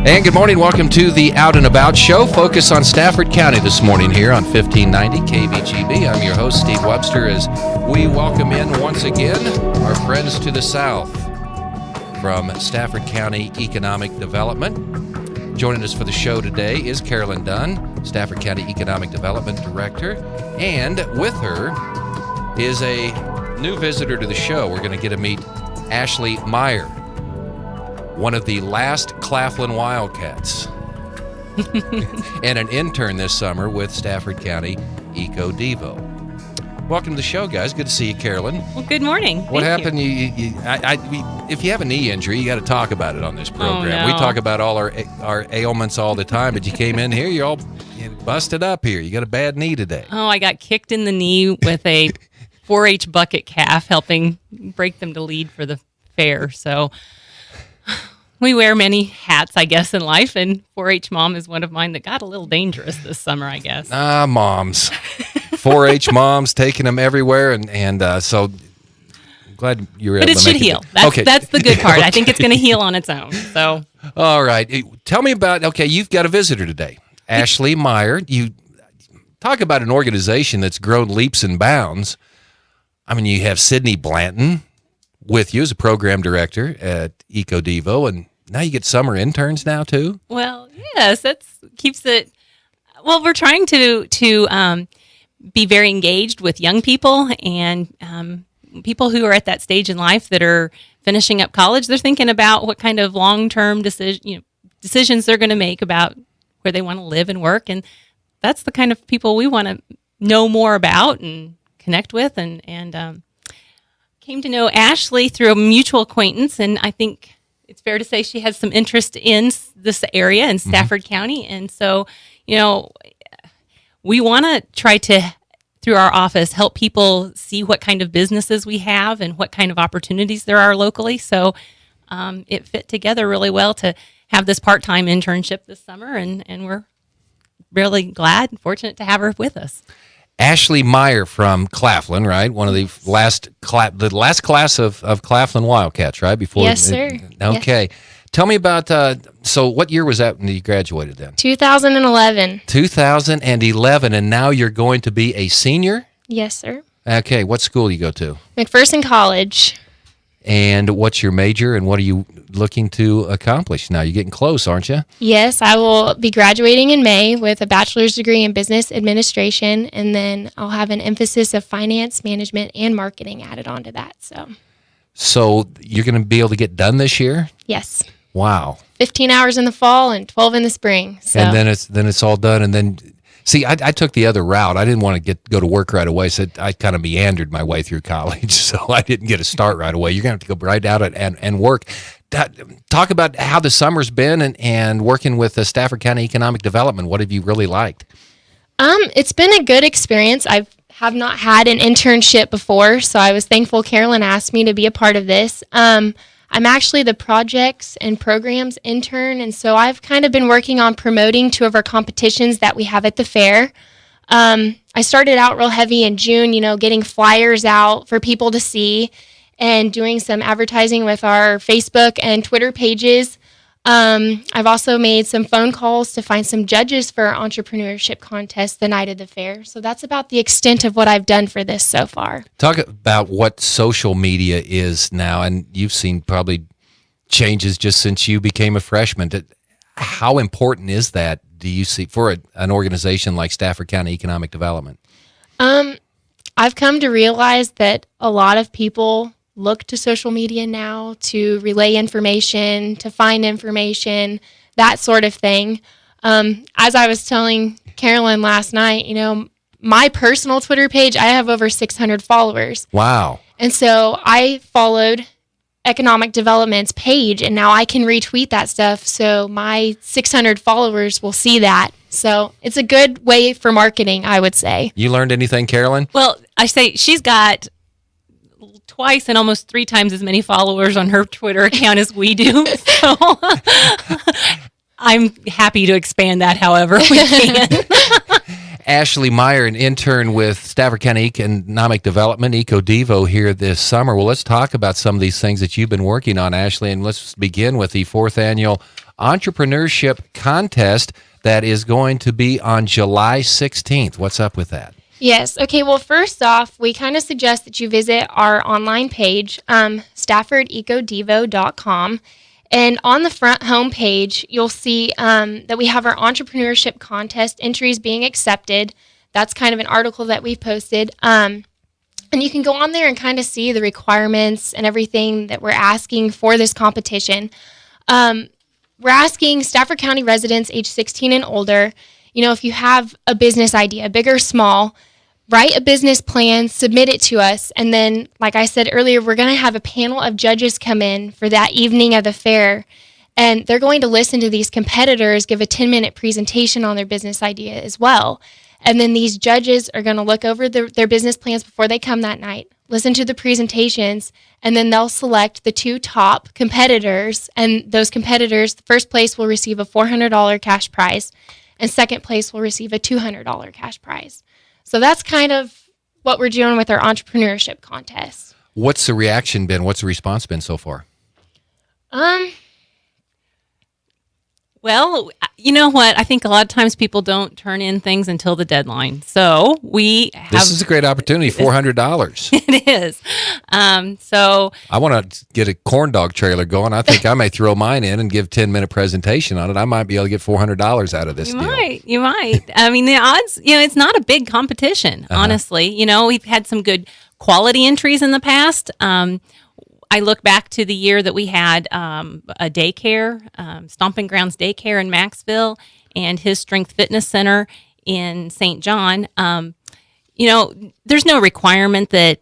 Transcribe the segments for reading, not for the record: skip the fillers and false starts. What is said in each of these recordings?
And good morning. Welcome to the Out and About Show. Focus on Stafford County this morning here on 1590 KVGB. I'm your host, Steve Webster, as we welcome in once again our friends to the south from Stafford County Economic Development. Joining us for the show today is Carolyn Dunn, Stafford County Economic Development Director, and with her is a new visitor to the show. We're going to get to meet Ashlee Maier, one of the last Claflin Wildcats, and an intern this summer with Stafford County Eco-Devo. Welcome to the show, guys. Good to see you, Carolyn. Well, good morning. What happened? If you have a knee injury, you got to talk about it on this program. Oh, no. We talk about all our ailments all the time, but you came in here, you're all busted up here. You got a bad knee today. Oh, I got kicked in the knee with a 4-H bucket calf, helping break them to lead for the fair. So we wear many hats, I guess, in life, and 4-H mom is one of mine that got a little dangerous this summer, I guess. Moms. 4-H moms taking them everywhere, and so I'm glad you were able to make it. But it should heal. That's the good part. Okay. I think it's going to heal on its own. So, all right. Tell me about, you've got a visitor today, Ashlee Maier. You talk about an organization that's grown leaps and bounds. I mean, you have Sydney Blanton with you as a program director at Eco-Devo, and now you get summer interns now too? Well, yes, that keeps it. Well, we're trying to be very engaged with young people and people who are at that stage in life that are finishing up college. They're thinking about what kind of long-term decisions they're going to make about where they want to live and work, and that's the kind of people we want to know more about and connect with, and came to know Ashlee through a mutual acquaintance, and I think it's fair to say she has some interest in this area in Stafford County, and so, we want to try to, through our office, help people see what kind of businesses we have and what kind of opportunities there are locally, so it fit together really well to have this part-time internship this summer, and we're really glad and fortunate to have her with us. Ashlee Maier from Claflin, right? One of the last class of Claflin Wildcats, right? Yes, sir. Okay. Yes. Tell me about, so what year was that when you graduated then? 2011. 2011, and now you're going to be a senior? Yes, sir. Okay, what school do you go to? McPherson College. And what's your major, and what are you looking to accomplish now? You're getting close, aren't you? Yes, I will be graduating in May with a bachelor's degree in business administration, and then I'll have an emphasis of finance, management, and marketing added onto that. So you're going to be able to get done this year? Yes. Wow. 15 hours in the fall and 12 in the spring. So. And then it's all done, and then... See, I took the other route. I didn't want to go to work right away, so I kind of meandered my way through college, so I didn't get a start right away. You're going to have to go right out and work. Talk about how the summer's been and working with the Stafford County Economic Development. What have you really liked? It's been a good experience. I have not had an internship before, so I was thankful Carolyn asked me to be a part of this. I'm actually the projects and programs intern, and so I've kind of been working on promoting 2 of our competitions that we have at the fair. I started out real heavy in June, getting flyers out for people to see and doing some advertising with our Facebook and Twitter pages. I've also made some phone calls to find some judges for our entrepreneurship contest the night of the fair. So that's about the extent of what I've done for this so far. Talk about what social media is now, and you've seen probably changes just since you became a freshman. How important is that, do you see, for an organization like Stafford County Economic Development? I've come to realize that a lot of people look to social media now to relay information, to find information, that sort of thing. As I was telling Carolyn last night, my personal Twitter page, I have over 600 followers. Wow. And so I followed Economic Development's page, and now I can retweet that stuff, so my 600 followers will see that. So it's a good way for marketing, I would say. You learned anything, Carolyn? Well, I say she's got twice and almost 3 times as many followers on her Twitter account as we do. So I'm happy to expand that however we can. Ashlee Maier, an intern with Stafford County Economic Development, Eco-Devo, here this summer. Well, let's talk about some of these things that you've been working on, Ashlee, and let's begin with the 4th annual Entrepreneurship Contest that is going to be on July 16th. What's up with that? Yes. Okay. Well, first off, we kind of suggest that you visit our online page, StaffordEcoDevo.com. And on the front homepage, you'll see that we have our entrepreneurship contest entries being accepted. That's kind of an article that we posted. And you can go on there and kind of see the requirements and everything that we're asking for this competition. We're asking Stafford County residents age 16 and older, if you have a business idea, big or small, write a business plan, submit it to us, and then, like I said earlier, we're going to have a panel of judges come in for that evening of the fair, and they're going to listen to these competitors give a 10-minute presentation on their business idea as well. And then these judges are going to look over their business plans before they come that night, listen to the presentations, and then they'll select the 2 top competitors, and those competitors, the first place will receive a $400 cash prize, and second place will receive a $200 cash prize. So that's kind of what we're doing with our entrepreneurship contest. What's the reaction been? What's the response been so far? Well, you know what? I think a lot of times people don't turn in things until the deadline. So we have... This is a great opportunity, $400. It is. So I want to get a corn dog trailer going. I think I may throw mine in and give a 10-minute presentation on it. I might be able to get $400 out of this deal. You might. I mean, the odds, it's not a big competition, honestly. We've had some good quality entries in the past. I look back to the year that we had a daycare, Stomping Grounds Daycare in Maxville, and his Strength Fitness Center in St. John. There's no requirement that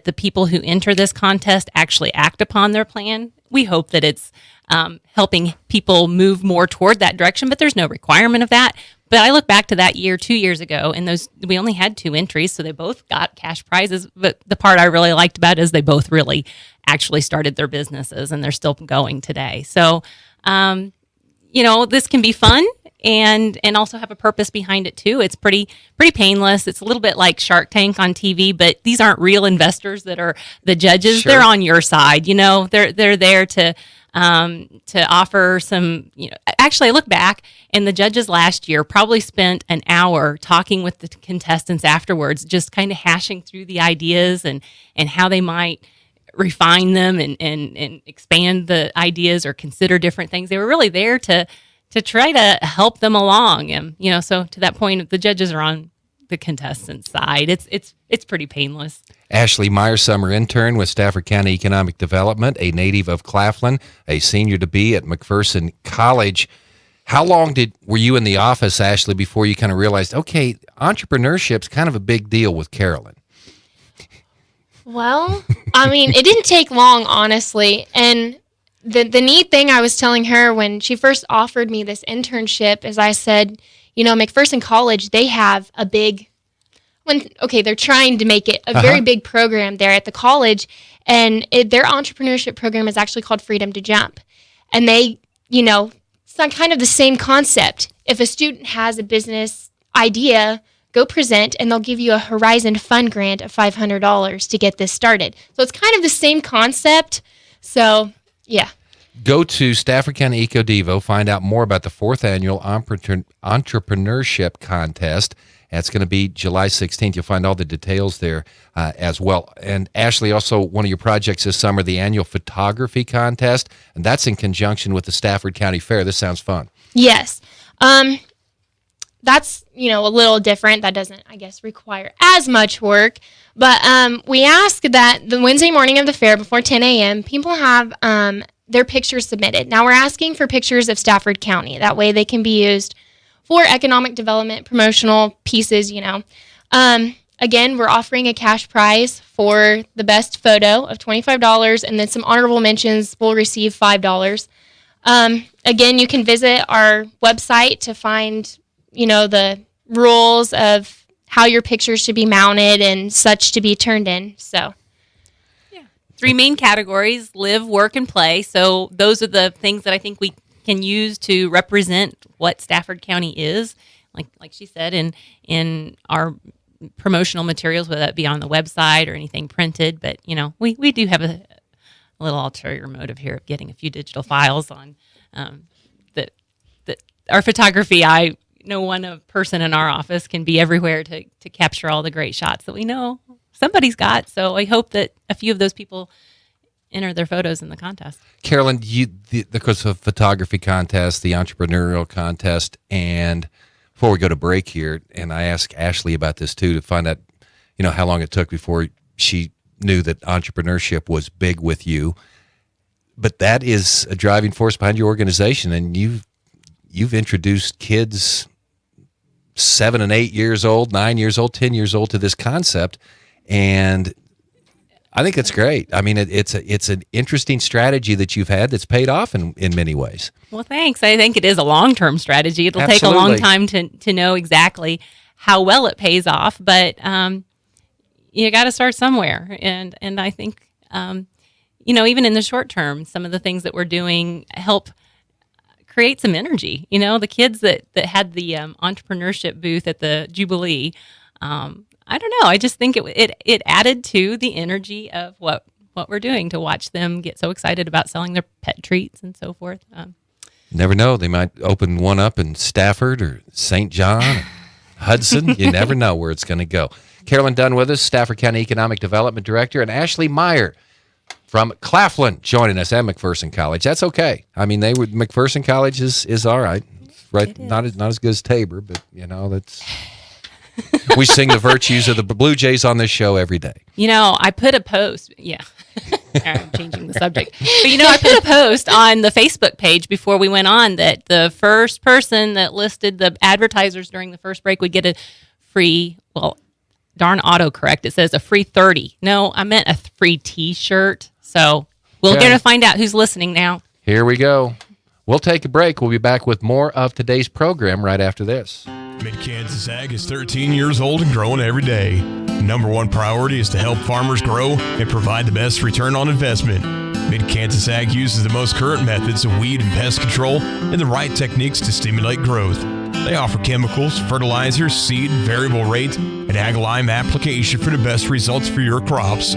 the people who enter this contest actually act upon their plan. We hope that it's helping people move more toward that direction, but there's no requirement of that. But I look back to that year 2 years ago, and we only had 2 entries, so they both got cash prizes. But the part I really liked about it is they both really actually started their businesses, and they're still going today. So, this can be fun and also have a purpose behind it too. It's pretty painless. It's a little bit like Shark Tank on TV, but these aren't real investors that are the judges. Sure. They're on your side. They're there to offer some, actually I look back and the judges last year probably spent an hour talking with the contestants afterwards, just kind of hashing through the ideas and how they might refine them and expand the ideas or consider different things. They were really there to try to help them along. And, so to that point, the judges are on the contestants' side. It's pretty painless. Ashlee Maier, summer intern with Stafford County Economic Development, a native of Claflin, a senior-to-be at McPherson College. How long were you in the office, Ashlee, before you kind of realized, okay, entrepreneurship's kind of a big deal with Carolyn? Well, it didn't take long, honestly. And the neat thing I was telling her when she first offered me this internship is I said, McPherson College, they have a big... they're trying to make it a very big program there at the college, and their entrepreneurship program is actually called Freedom to Jump. And they, it's not kind of the same concept. If a student has a business idea, go present, and they'll give you a Horizon Fund grant of $500 to get this started. So it's kind of the same concept. So, yeah. Go to Stafford County Eco Devo, find out more about the 4th annual entrepreneurship contest. That's going to be July 16th. You'll find all the details there as well. And Ashlee, also one of your projects this summer, the annual photography contest, and that's in conjunction with the Stafford County Fair. This sounds fun. Yes. That's, a little different. That doesn't, I guess, require as much work. But we ask that the Wednesday morning of the fair before 10 a.m., people have their pictures submitted. Now, we're asking for pictures of Stafford County. That way they can be used for economic development, promotional pieces, Again, we're offering a cash prize for the best photo of $25, and then some honorable mentions will receive $5. Again, you can visit our website to find, the rules of how your pictures should be mounted and such to be turned in. So, yeah, 3 main categories: live, work, and play. So those are the things that I think we can use to represent what Stafford County is, like she said, in our promotional materials, whether that be on the website or anything printed. But we do have a little ulterior motive here of getting a few digital files on our photography, I know one person in our office can be everywhere to capture all the great shots that we know somebody's got. So I hope that a few of those people enter their photos in the contest. Carolyn, the photography contest, the entrepreneurial contest, and before we go to break here, and I asked Ashlee about this too to find out, how long it took before she knew that entrepreneurship was big with you. But that is a driving force behind your organization, and you've introduced kids 7 and 8 years old, 9 years old, 10 years old to this concept, and I think that's great. I mean, it's an interesting strategy that you've had that's paid off in many ways. Well, thanks. I think it is a long-term strategy. It'll Absolutely. take a long time to know exactly how well it pays off, but you got to start somewhere. And I think, even in the short term, some of the things that we're doing help create some energy. The kids that had the entrepreneurship booth at the Jubilee, I don't know. I just think it added to the energy of what we're doing to watch them get so excited about selling their pet treats and so forth. Never know. They might open one up in Stafford or St. John, or Hudson. You never know where it's going to go. Carolyn Dunn with us, Stafford County Economic Development Director, and Ashlee Maier from Claflin joining us at McPherson College. That's okay. I mean, McPherson College is all right. Right, not as good as Tabor, but that's. We sing the virtues of the Blue Jays on this show every day. I put a post. Yeah. I'm changing the subject. But, I put a post on the Facebook page before we went on that the first person that listed the advertisers during the first break would get a free, darn autocorrect. It says a free 30. No, I meant a free T-shirt. So we're going to find out who's listening now. Here we go. We'll take a break. We'll be back with more of today's program right after this. Mid-Kansas Ag is 13 years old and growing every day. Number one priority is to help farmers grow and provide the best return on investment. Mid-Kansas Ag uses the most current methods of weed and pest control and the right techniques to stimulate growth. They offer chemicals, fertilizers, seed, variable rate, and ag lime application for the best results for your crops.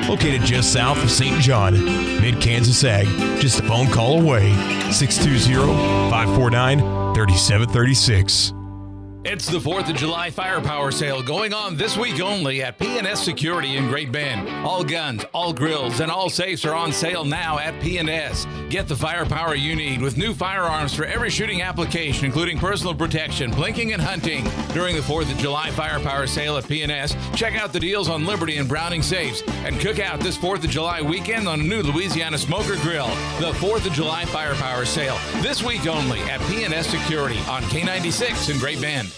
Located just south of St. John, Mid-Kansas Ag, just a phone call away, 620-549-3736. It's the 4th of July Firepower Sale going on this week only at P&S Security in Great Bend. All guns, all grills, and all safes are on sale now at P&S. Get the firepower you need with new firearms for every shooting application, including personal protection, blinking, and hunting. During the 4th of July Firepower Sale at P&S, check out the deals on Liberty and Browning safes and cook out this 4th of July weekend on a new Louisiana Smoker Grill. The 4th of July Firepower Sale this week only at P&S Security on K96 in Great Bend.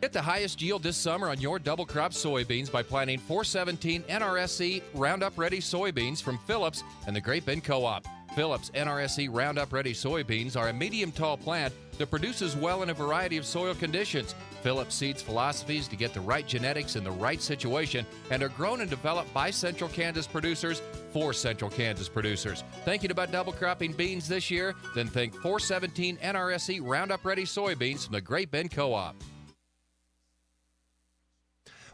Get the highest yield this summer on your double crop soybeans by planting 417 NRSC Roundup Ready soybeans from Phillips and the Great Bend Co-op. Phillips NRSC Roundup Ready soybeans are a medium tall plant that produces well in a variety of soil conditions. Phillips Seeds philosophies to get the right genetics in the right situation and are grown and developed by Central Kansas producers for Central Kansas producers. Thinking about double cropping beans this year? Then think 417 NRSC Roundup Ready soybeans from the Great Bend Co-op.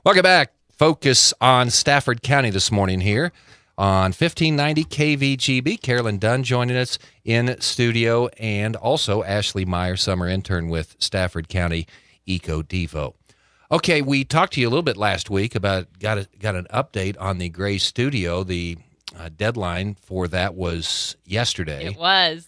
Welcome back. Focus on Stafford County this morning here on 1590 KVGB. Carolyn Dunn joining us in studio, and also Ashlee Maier, summer intern with Stafford County Eco Devo. Okay, we talked to you a little bit last week about got an update on the Gray Studio. The deadline for that was yesterday. It was.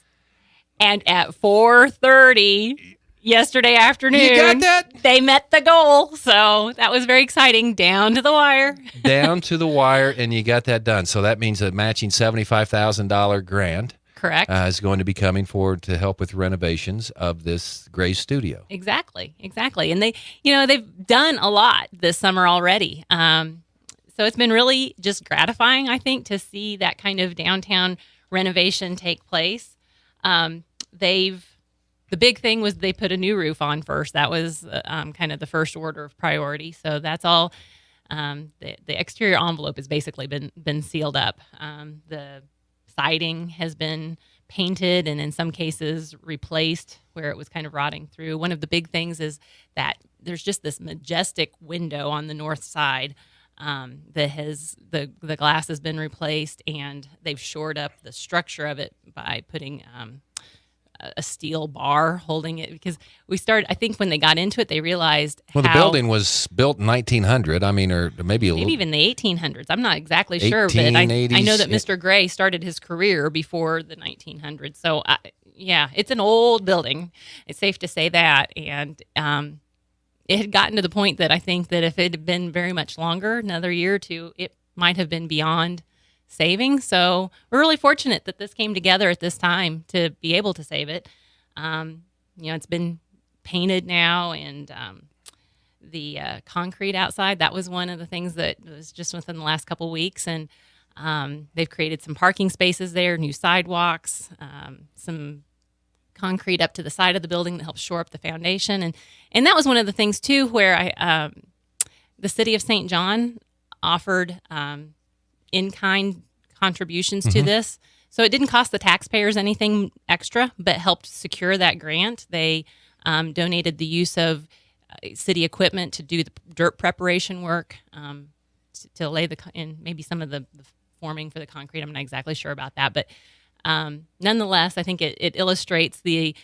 And at 4:30 yesterday afternoon, you got that? They met the goal. So that was very exciting. Down to the wire. Down to the wire, and you got that done. So that means a matching $75,000 grant. Correct. Is going to be coming forward to help with renovations of this Gray Studio. Exactly. And they've done a lot this summer already. So it's been really just gratifying, I think, to see that kind of downtown renovation take place. The big thing was they put a new roof on first. That was kind of the first order of priority. So that's all. The exterior envelope has basically been sealed up. The siding has been painted and in some cases replaced where it was kind of rotting through. One of the big things is that there's just this majestic window on the north side the glass has been replaced, and they've shored up the structure of it by putting a steel bar holding it, because I think when they got into it, they realized the building was built in 1900. I mean, or maybe even the 1800s. I'm not exactly sure, but I know that Mr. Gray started his career before the 1900s. So, it's an old building. It's safe to say that. And it had gotten to the point that I think that if it had been very much longer, another year or two, it might have been beyond saving. So we're really fortunate that this came together at this time to be able to save it. It's been painted now, and the concrete outside, that was one of the things that was just within the last couple of weeks. And they've created some parking spaces there, new sidewalks, some concrete up to the side of the building that helps shore up the foundation. And that was one of the things too, where the city of St. John offered in-kind contributions to this. So it didn't cost the taxpayers anything extra, but helped secure that grant. They donated the use of city equipment to do the dirt preparation work, to lay and maybe some of the forming for the concrete. I'm not exactly sure about that, but nonetheless, I think it illustrates the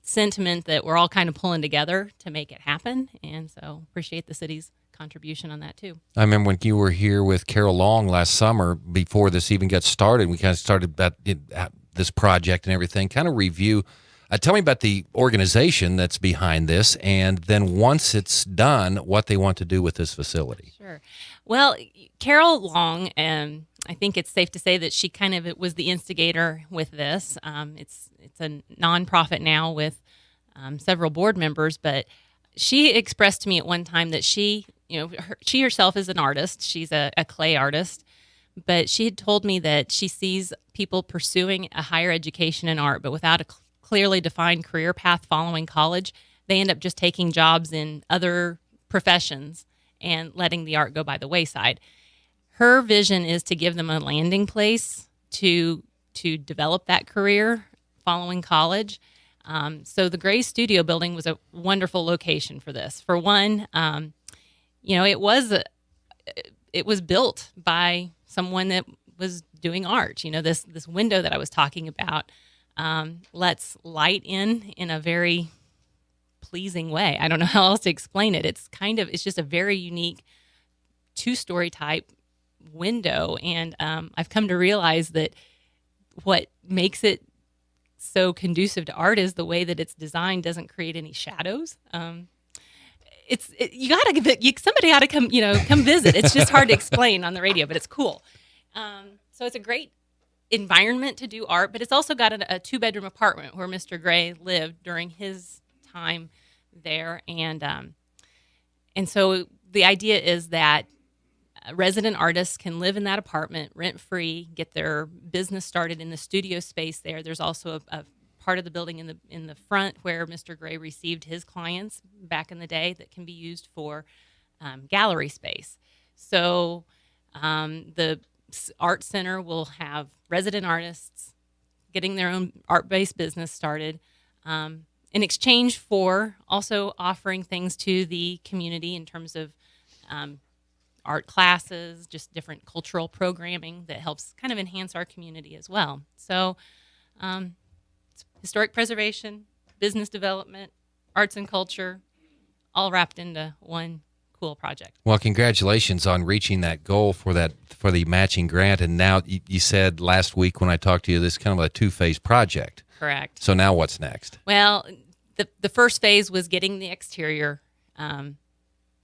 sentiment that we're all kind of pulling together to make it happen. And so appreciate the city's contribution on that too. I remember when you were here with Carol Long last summer, before this even got started, we kind of started about this project and everything. Kind of review. Tell me about the organization that's behind this, and then once it's done, what they want to do with this facility. Sure. Well, Carol Long, I think it's safe to say that she kind of was the instigator with this. It's a nonprofit now with several board members, but she expressed to me at one time that she herself is an artist. She's a clay artist, but she had told me that she sees people pursuing a higher education in art, but without a clearly defined career path following college. They end up just taking jobs in other professions and letting the art go by the wayside. Her vision is to give them a landing place to develop that career following college. So the Gray Studio building was a wonderful location for this. For one, it was built by someone that was doing art. This window that I was talking about lets light in a very pleasing way. I don't know how else to explain it. It's just a very unique 2-story type window, and I've come to realize that what makes it so conducive to art is the way that it's designed doesn't create any shadows. Somebody ought to come visit. It's just hard to explain on the radio, but it's cool. So it's a great environment to do art, but it's also got a 2-bedroom apartment where Mr. Gray lived during his time there, and so the idea is that resident artists can live in that apartment rent-free, get their business started in the studio space there. There's also a part of the building in the front where Mr. Gray received his clients back in the day that can be used for gallery space. So the art center will have resident artists getting their own art-based business started in exchange for also offering things to the community in terms of art classes, just different cultural programming that helps kind of enhance our community as well. So it's historic preservation, business development, arts and culture, all wrapped into one cool project. Well, congratulations on reaching that goal for the matching grant. And now you said last week when I talked to you, this is kind of a 2-phase project. Correct. So now what's next? Well, the first phase was getting the exterior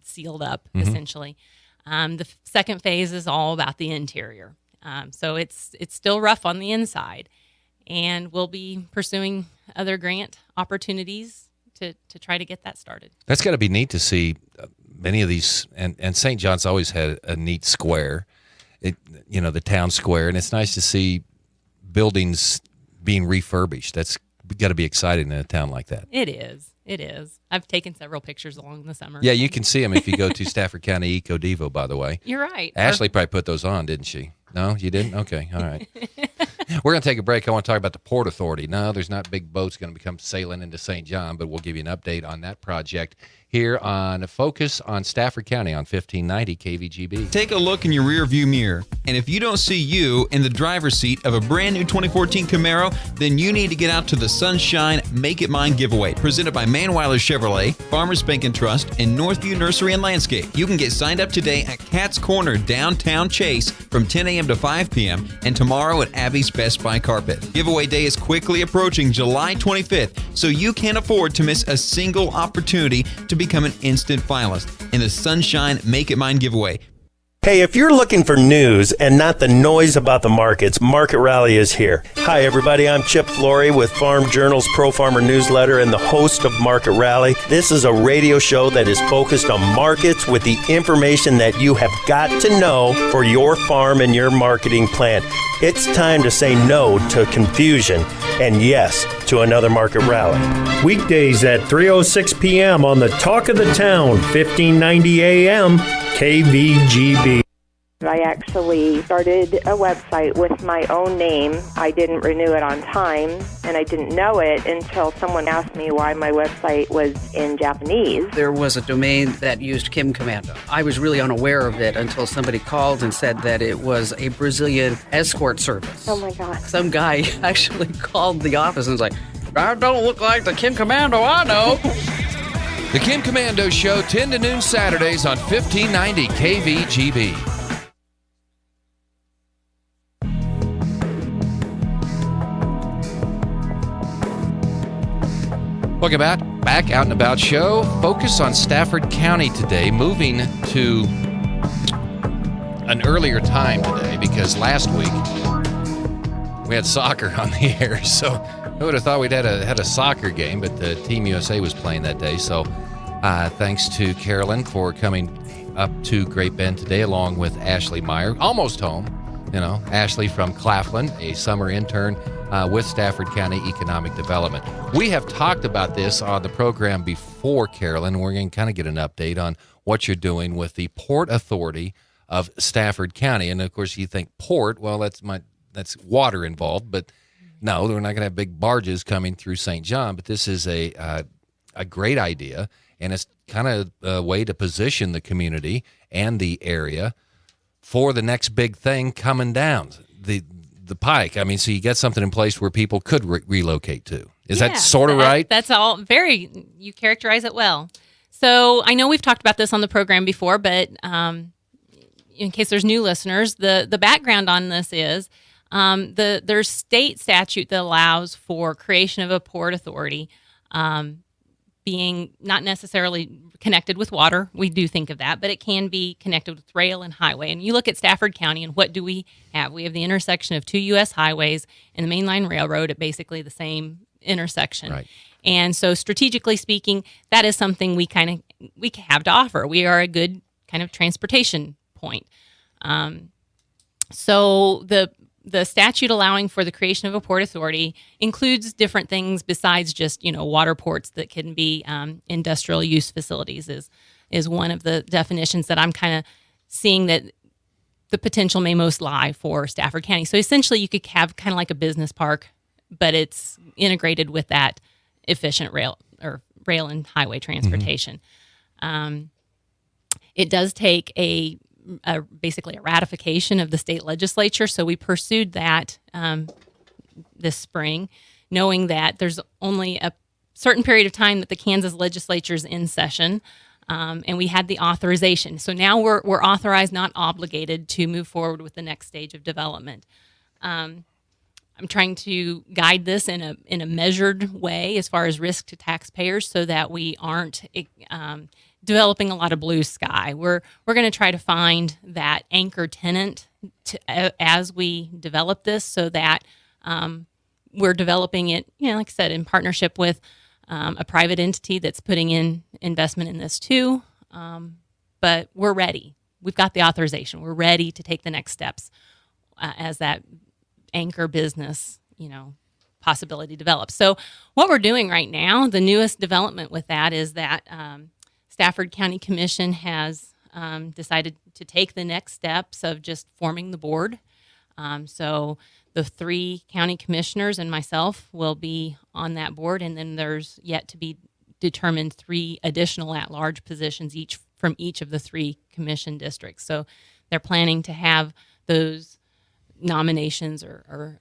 sealed up, essentially. The second phase is all about the interior. So it's still rough on the inside, and we'll be pursuing other grant opportunities to try to get that started. That's got to be neat to see many of these, and St. John's always had a neat square, the town square, and it's nice to see buildings being refurbished. That's got to be exciting in a town like that. It is. I've taken several pictures along the summer. Yeah, you can see them if you go to Stafford County Eco Devo, by the way. You're right. Ashlee probably put those on, didn't she? No, you didn't? Okay, all right. We're going to take a break. I want to talk about the Port Authority. No, there's not big boats going to come sailing into St. John, but we'll give you an update on that project here on Focus on Stafford County on 1590 KVGB. Take a look in your rearview mirror, and if you don't see you in the driver's seat of a brand new 2014 Camaro, then you need to get out to the Sunshine Make It Mine giveaway, presented by Manweiler Chevrolet, Farmers Bank and Trust, and Northview Nursery and Landscape. You can get signed up today at Cat's Corner downtown Chase from 10 a.m. to 5 p.m. and tomorrow at Abby's Best Buy Carpet. Giveaway day is quickly approaching July 25th, so you can't afford to miss a single opportunity to become an instant finalist in the Sunshine Make It Mine giveaway. Hey, if you're looking for news and not the noise about the markets, Market Rally is here. Hi, everybody. I'm Chip Flory with Farm Journal's Pro Farmer Newsletter and the host of Market Rally. This is a radio show that is focused on markets with the information that you have got to know for your farm and your marketing plan. It's time to say no to confusion and yes to another Market Rally. Weekdays at 3:06 p.m. on the Talk of the Town, 1590 a.m. KVGB. I actually started a website with my own name. I didn't renew it on time, and I didn't know it until someone asked me why my website was in Japanese. There was a domain that used Kim Commando. I was really unaware of it until somebody called and said that it was a Brazilian escort service. Oh my God. Some guy actually called the office and was like, "I don't look like the Kim Commando I know." The Kim Commando Show, 10 to noon Saturdays on 1590 KVGB. Welcome back Out and About show. Focus on Stafford County today, moving to an earlier time today because last week we had soccer on the air, so I would have thought we'd had a soccer game, but the Team USA was playing that day. So thanks to Carolyn for coming up to Great Bend today, along with Ashlee Maier, almost home. You know, Ashlee from Claflin, a summer intern with Stafford County Economic Development. We have talked about this on the program before, Carolyn. We're going to kind of get an update on what you're doing with the Port Authority of Stafford County. And of course, you think port, well, that's water involved, but no, we're not going to have big barges coming through St. John. But this is a great idea, and it's kind of a way to position the community and the area for the next big thing coming down the pike. I mean, so you get something in place where people could relocate to. Is that sort of right? That's all you characterize it well. So I know we've talked about this on the program before, but in case there's new listeners, the background on this is there's state statute that allows for creation of a port authority, being not necessarily connected with water. We do think of that, but it can be connected with rail and highway. And you look at Stafford County, and what do we have? We have the intersection of two U.S. highways and the Main Line Railroad at basically the same intersection. Right. And so strategically speaking, that is something we have to offer. We are a good kind of transportation point. So the statute allowing for the creation of a port authority includes different things besides just, water ports that can be industrial use facilities is one of the definitions that I'm kind of seeing that the potential may most lie for Stafford County. So essentially you could have kind of like a business park, but it's integrated with that efficient rail and highway transportation. Mm-hmm. It does take basically a ratification of the state legislature. So we pursued that this spring, knowing that there's only a certain period of time that the Kansas legislature is in session, and we had the authorization. So now we're authorized, not obligated, to move forward with the next stage of development. I'm trying to guide this in a measured way as far as risk to taxpayers, so that we aren't developing a lot of blue sky. We're going to try to find that anchor tenant as we develop this, so that we're developing it, like I said, in partnership with a private entity that's putting in investment in this too. But we're ready. We've got the authorization. We're ready to take the next steps as that anchor business, possibility develops. So what we're doing right now, the newest development with that is that Stafford County Commission has decided to take the next steps of just forming the board. So the 3 county commissioners and myself will be on that board, and then there's yet to be determined 3 additional at-large positions from each of the 3 commission districts. So they're planning to have those nominations or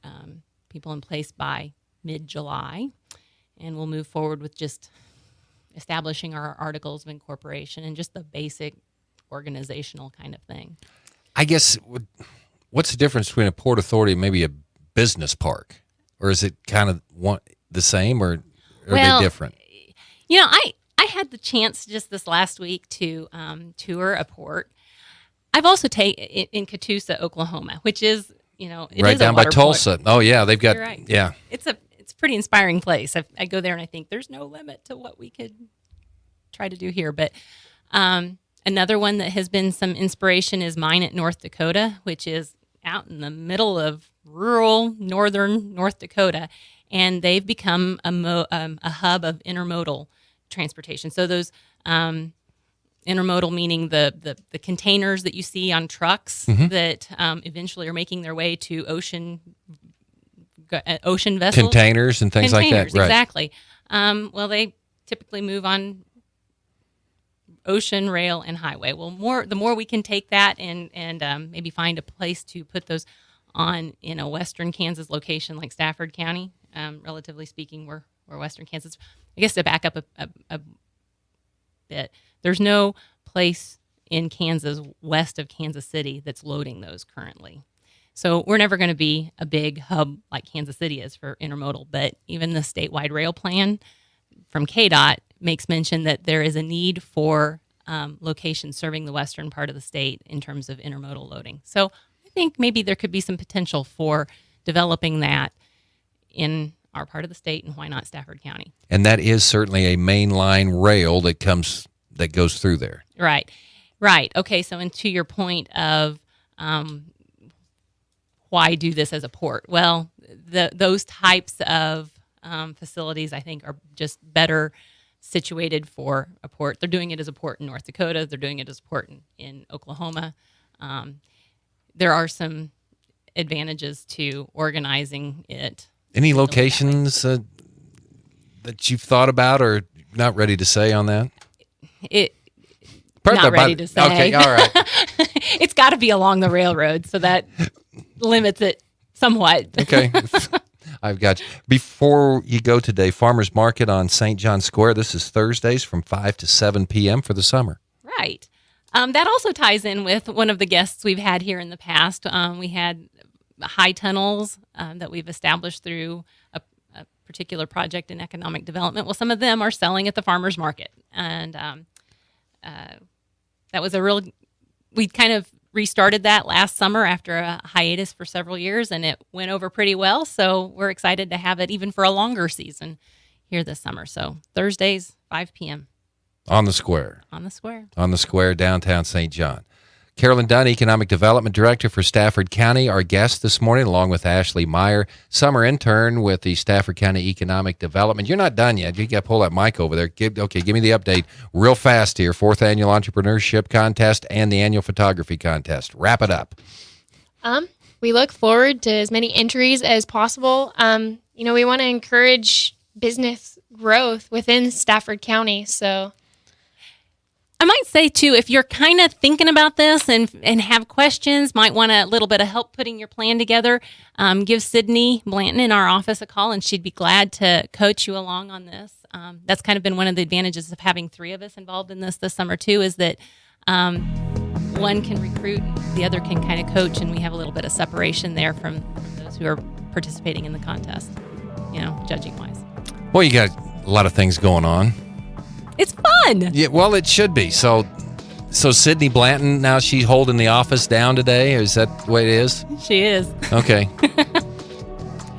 people in place by mid-July, and we'll move forward with just establishing our articles of incorporation and just the basic organizational kind of thing. I guess, what's the difference between a port authority and maybe a business park? Or is it kind of the same, or are they different? I had the chance just this last week to tour a port. I've also taken in Catoosa, Oklahoma, which is, right down by Tulsa. Port. Oh yeah, they've got, You're right. Yeah. It's a pretty inspiring place. I go there and I think there's no limit to what we could try to do here. But another one that has been some inspiration is mine at North Dakota, which is out in the middle of rural northern North Dakota, and they've become a hub of intermodal transportation. So those intermodal meaning the containers that you see on trucks that eventually are making their way to ocean vessels. Containers and things like that. Right. Exactly. Well, they typically move on ocean, rail, and highway. Well, the more we can take that and maybe find a place to put those on in a western Kansas location like Stafford County, relatively speaking, we're western Kansas. I guess to back up a bit, there's no place in Kansas west of Kansas City that's loading those currently. So we're never going to be a big hub like Kansas City is for intermodal, but even the statewide rail plan from KDOT makes mention that there is a need for locations serving the western part of the state in terms of intermodal loading. So I think maybe there could be some potential for developing that in our part of the state, and why not Stafford County? And that is certainly a mainline rail that goes through there. Right. Okay, so and to your point of why do this as a port? Well, those types of facilities, I think, are just better situated for a port. They're doing it as a port in North Dakota. They're doing it as a port in Oklahoma. There are some advantages to organizing it. Any locations that you've thought about or not ready to say on that? Not ready to say. Okay, all right. It's got to be along the railroad, so that limits it somewhat. Okay. I've got you. Before you go today, Farmers Market on St. John Square. This is Thursdays from 5 to 7 p.m. for the summer. Right. That also ties in with one of the guests we've had here in the past. We had high tunnels that we've established through a particular project in economic development. Well, some of them are selling at the farmers market. And that was we kind of restarted that last summer after a hiatus for several years, and it went over pretty well. So we're excited to have it even for a longer season here this summer. So Thursdays, 5 p.m. On the square. On the square. On the square, downtown St. John. Carolyn Dunn, Economic Development Director for Stafford County, our guest this morning, along with Ashlee Maier, summer intern with the Stafford County Economic Development. You're not done yet. You got to pull that mic over there. Give me the update real fast here. 4th Annual Entrepreneurship Contest and the Annual Photography Contest. Wrap it up. We look forward to as many entries as possible. We want to encourage business growth within Stafford County, so... I might say, too, if you're kind of thinking about this and have questions, might want a little bit of help putting your plan together, give Sydney Blanton in our office a call, and she'd be glad to coach you along on this. That's kind of been one of the advantages of having 3 of us involved in this summer, too, is that one can recruit, the other can kind of coach, and we have a little bit of separation there from those who are participating in the contest, judging-wise. Well, you got a lot of things going on. It's fun. Yeah, well, it should be. So Sydney Blanton, now she's holding the office down today? Is that the way it is? She is. Okay.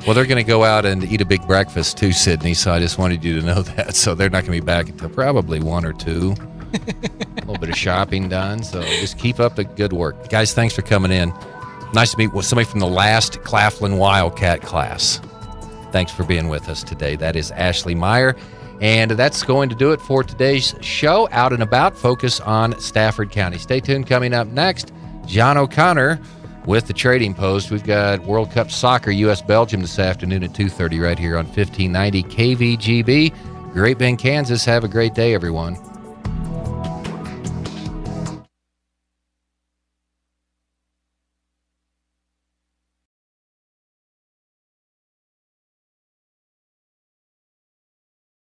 Well, they're going to go out and eat a big breakfast too, Sydney, so I just wanted you to know that. So they're not going to be back until probably 1 or 2. A little bit of shopping done, so just keep up the good work. Guys, thanks for coming in. Nice to meet with somebody from the last Claflin Wildcat class. Thanks for being with us today. That is Ashlee Maier. And that's going to do it for today's show. Out and About, focus on Stafford County. Stay tuned. Coming up next, John O'Connor with the Trading Post. We've got World Cup Soccer, U.S. Belgium this afternoon at 2:30 right here on 1590 KVGB. Great Bend, Kansas. Have a great day, everyone.